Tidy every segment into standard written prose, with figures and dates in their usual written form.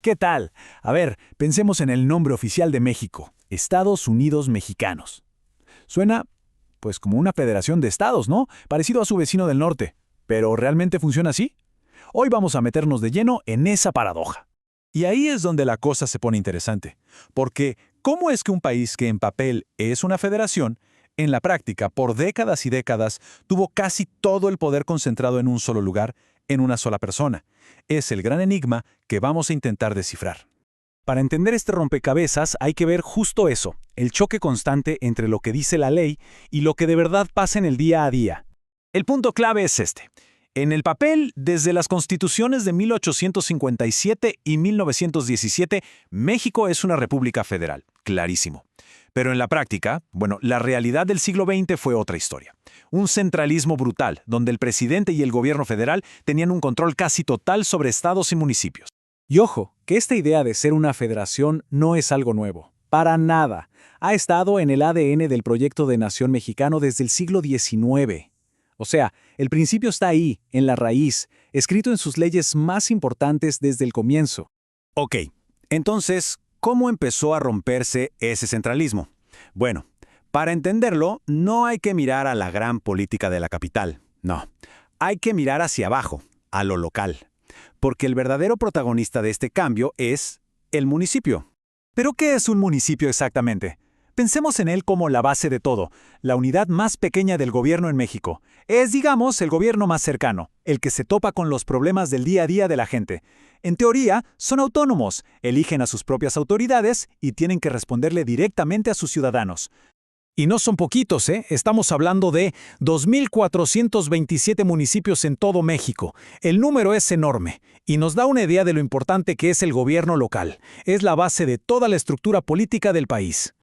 ¿Qué tal? A ver, pensemos en el nombre oficial de México, Estados Unidos Mexicanos. Suena, pues, como una federación de estados, ¿no? Parecido a su vecino del norte. ¿Pero realmente funciona así? Hoy vamos a meternos de lleno en esa paradoja. Y ahí es donde la cosa se pone interesante, porque ¿cómo es que un país que en papel es una federación, en la práctica, por décadas y décadas, tuvo casi todo el poder concentrado en un solo lugar, en una sola persona? Es el gran enigma que vamos a intentar descifrar. Para entender este rompecabezas hay que ver justo eso, el choque constante entre lo que dice la ley y lo que de verdad pasa en el día a día. El punto clave es este. En el papel, desde las constituciones de 1857 y 1917, México es una república federal, clarísimo. Pero en la práctica, la realidad del siglo XX fue otra historia. Un centralismo brutal, donde el presidente y el gobierno federal tenían un control casi total sobre estados y municipios. Y ojo, que esta idea de ser una federación no es algo nuevo. Para nada. Ha estado en el ADN del proyecto de nación mexicano desde el siglo XIX. O sea, el principio está ahí, en la raíz, escrito en sus leyes más importantes desde el comienzo. Ok, entonces, ¿cómo empezó a romperse ese centralismo? Bueno, para entenderlo, no hay que mirar a la gran política de la capital, no. Hay que mirar hacia abajo, a lo local. Porque el verdadero protagonista de este cambio es el municipio. ¿Pero qué es un municipio exactamente? Pensemos en él como la base de todo, la unidad más pequeña del gobierno en México. Es, digamos, el gobierno más cercano, el que se topa con los problemas del día a día de la gente. En teoría, son autónomos, eligen a sus propias autoridades y tienen que responderle directamente a sus ciudadanos. Y no son poquitos, ¿eh? Estamos hablando de 2.427 municipios en todo México. El número es enorme y nos da una idea de lo importante que es el gobierno local. Es la base de toda la estructura política del país.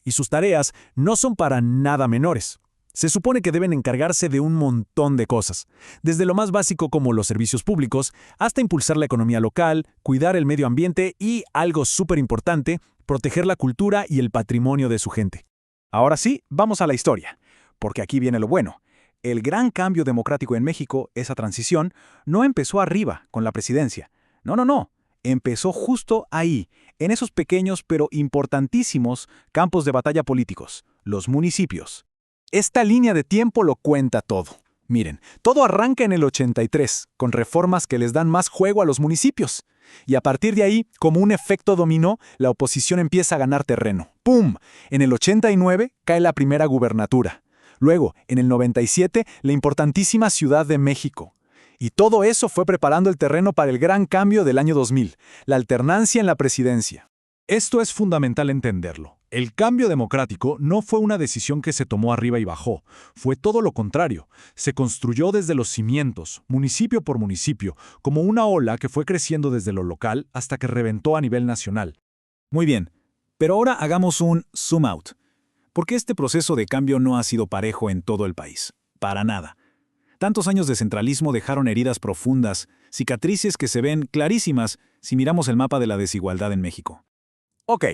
Y sus tareas no son para nada menores. Se supone que deben encargarse de un montón de cosas, desde lo más básico como los servicios públicos, hasta impulsar la economía local, cuidar el medio ambiente y, algo súper importante, proteger la cultura y el patrimonio de su gente. Ahora sí, vamos a la historia, porque aquí viene lo bueno. El gran cambio democrático en México, esa transición, no empezó arriba, con la presidencia. No. Empezó justo ahí, en esos pequeños pero importantísimos campos de batalla políticos, los municipios. Esta línea de tiempo lo cuenta todo. Miren, todo arranca en el 83, con reformas que les dan más juego a los municipios. Y a partir de ahí, como un efecto dominó, la oposición empieza a ganar terreno. ¡Pum! En el 89 cae la primera gubernatura. Luego, en el 97, la importantísima Ciudad de México. Y todo eso fue preparando el terreno para el gran cambio del año 2000, la alternancia en la presidencia. Esto es fundamental entenderlo. El cambio democrático no fue una decisión que se tomó arriba y bajó, fue todo lo contrario. Se construyó desde los cimientos, municipio por municipio, como una ola que fue creciendo desde lo local hasta que reventó a nivel nacional. Muy bien, pero ahora hagamos un zoom out, porque este proceso de cambio no ha sido parejo en todo el país, para nada. Tantos años de centralismo dejaron heridas profundas, cicatrices que se ven clarísimas si miramos el mapa de la desigualdad en México. Ok,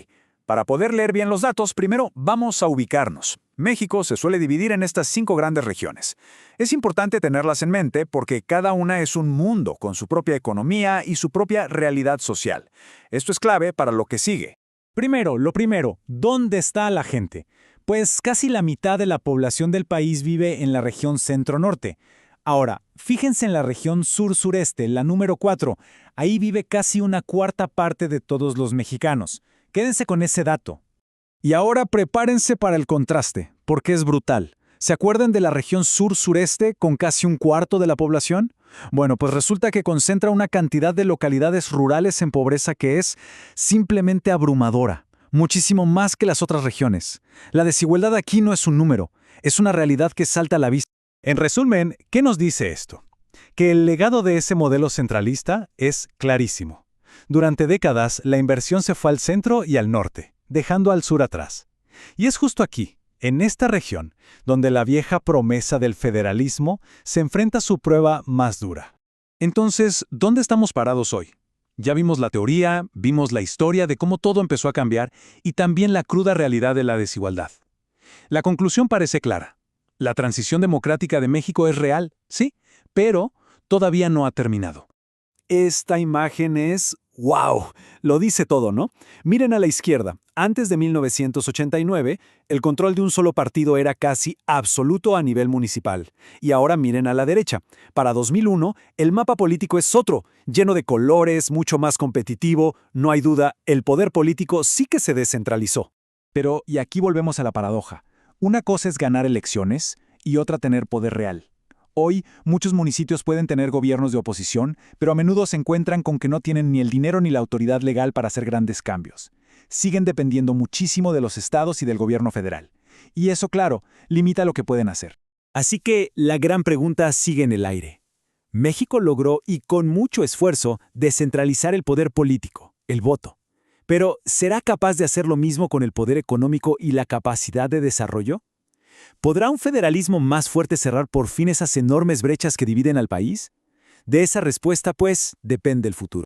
para poder leer bien los datos, primero vamos a ubicarnos. México se suele dividir en estas 5 grandes regiones. Es importante tenerlas en mente porque cada una es un mundo con su propia economía y su propia realidad social. Esto es clave para lo que sigue. Lo primero, ¿dónde está la gente? Pues casi la mitad de la población del país vive en la región centro-norte. Ahora, fíjense en la región sur-sureste, la número 4. Ahí vive casi una cuarta parte de todos los mexicanos. Quédense con ese dato. Y ahora prepárense para el contraste, porque es brutal. ¿Se acuerdan de la región sur-sureste con casi un cuarto de la población? Bueno, pues resulta que concentra una cantidad de localidades rurales en pobreza que es simplemente abrumadora, muchísimo más que las otras regiones. La desigualdad aquí no es un número, es una realidad que salta a la vista. En resumen, ¿qué nos dice esto? Que el legado de ese modelo centralista es clarísimo. Durante décadas, la inversión se fue al centro y al norte, dejando al sur atrás. Y es justo aquí, en esta región, donde la vieja promesa del federalismo se enfrenta a su prueba más dura. Entonces, ¿dónde estamos parados hoy? Ya vimos la teoría, vimos la historia de cómo todo empezó a cambiar y también la cruda realidad de la desigualdad. La conclusión parece clara. La transición democrática de México es real, sí, pero todavía no ha terminado. Esta imagen es ¡Wow! Lo dice todo, ¿no? Miren a la izquierda. Antes de 1989, el control de un solo partido era casi absoluto a nivel municipal. Y ahora miren a la derecha. Para 2001, el mapa político es otro, lleno de colores, mucho más competitivo. No hay duda, el poder político sí que se descentralizó. Pero, y aquí volvemos a la paradoja, una cosa es ganar elecciones y otra tener poder real. Hoy, muchos municipios pueden tener gobiernos de oposición, pero a menudo se encuentran con que no tienen ni el dinero ni la autoridad legal para hacer grandes cambios. Siguen dependiendo muchísimo de los estados y del gobierno federal. Y eso, claro, limita lo que pueden hacer. Así que la gran pregunta sigue en el aire. México logró, y con mucho esfuerzo, descentralizar el poder político, el voto. Pero, ¿será capaz de hacer lo mismo con el poder económico y la capacidad de desarrollo? ¿Podrá un federalismo más fuerte cerrar por fin esas enormes brechas que dividen al país? De esa respuesta, pues, depende el futuro.